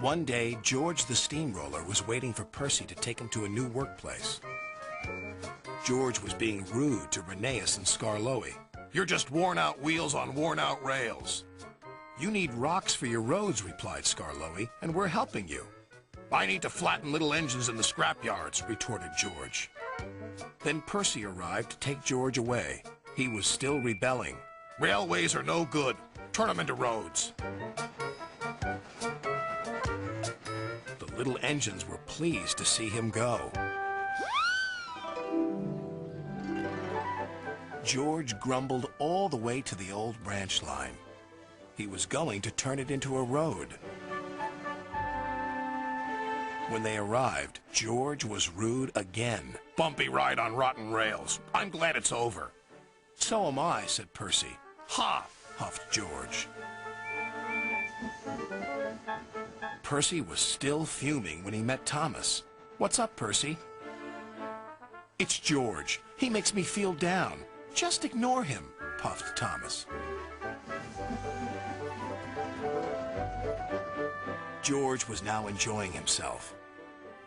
One day, George the steamroller was waiting for Percy to take him to a new workplace. George was being rude to Rheneas and Skarloey. "You're just worn-out wheels on worn-out rails." "You need rocks for your roads," replied Skarloey, "and we're helping you." "I need to flatten little engines in the scrapyards," retorted George. Then Percy arrived to take George away. He was still rebelling. "Railways are no good. Turn them into roads." The little engines were pleased to see him go. George grumbled all the way to the old branch line. He was going to turn it into a road. When they arrived, George was rude again. "Bumpy ride on rotten rails. I'm glad it's over." "So am I," said Percy. "Ha!" huffed George. Percy was still fuming when he met Thomas. "What's up, Percy?" "It's George. He makes me feel down. Just ignore him," puffed Thomas. George was now enjoying himself.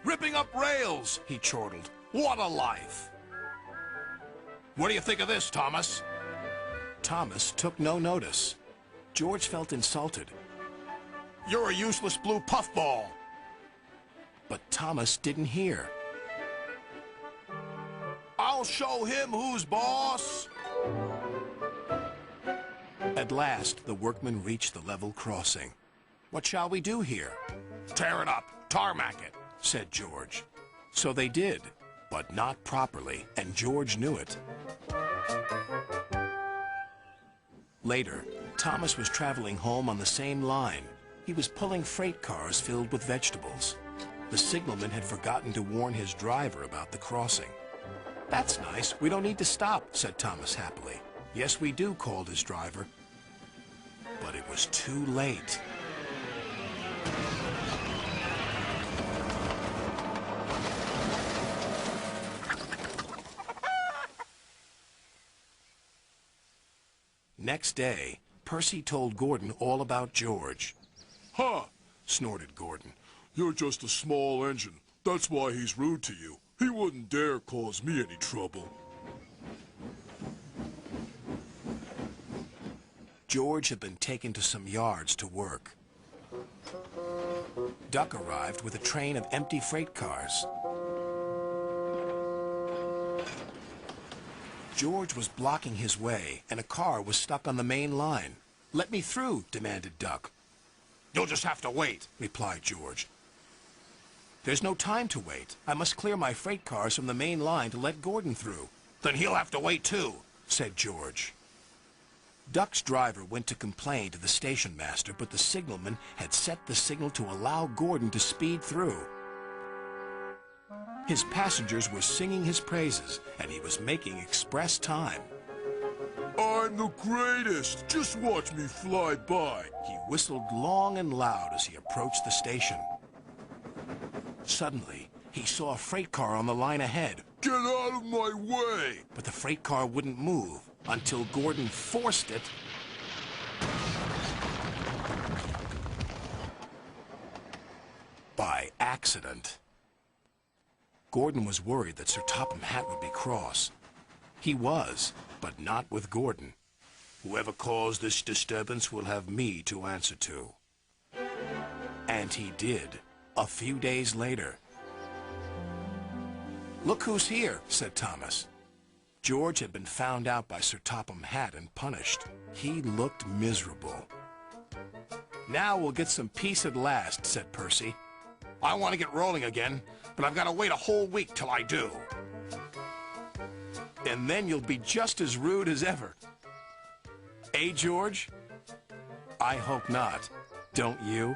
"Ripping up rails," he chortled. "What a life!" "What do you think of this, Thomas?" Thomas took no notice. George felt insulted. "You're a useless blue puffball." But Thomas didn't hear. "I'll show him who's boss." At last, the workmen reached the level crossing. "What shall we do here?" "Tear it up, tarmac it," said George. So they did, but not properly, and George knew it. Later, Thomas was traveling home on the same line. He was pulling freight cars filled with vegetables. The signalman had forgotten to warn his driver about the crossing. "That's nice. We don't need to stop," said Thomas happily. "Yes, we do," called his driver. But it was too late. Next day, Percy told Gordon all about George. "Huh!" snorted Gordon. "You're just a small engine. That's why he's rude to you. He wouldn't dare cause me any trouble." George had been taken to some yards to work. Duck arrived with a train of empty freight cars. George was blocking his way, and a car was stuck on the main line. "Let me through," demanded Duck. "You'll just have to wait," replied George. "There's no time to wait. I must clear my freight cars from the main line to let Gordon through." "Then he'll have to wait too," said George. Duck's driver went to complain to the station master, but the signalman had set the signal to allow Gordon to speed through. His passengers were singing his praises, and he was making express time. "I'm the greatest! Just watch me fly by!" He whistled long and loud as he approached the station. Suddenly, he saw a freight car on the line ahead. "Get out of my way!" But the freight car wouldn't move until Gordon forced it by accident. Gordon was worried that Sir Topham Hatt would be cross. He was, but not with Gordon. "Whoever caused this disturbance will have me to answer to." And he did, a few days later. "Look who's here," said Thomas. George had been found out by Sir Topham Hatt and punished. He looked miserable. "Now we'll get some peace at last," said Percy. "I want to get rolling again, but I've got to wait a whole week till I do." "And then you'll be just as rude as ever." "Eh, George?" "I hope not. Don't you?"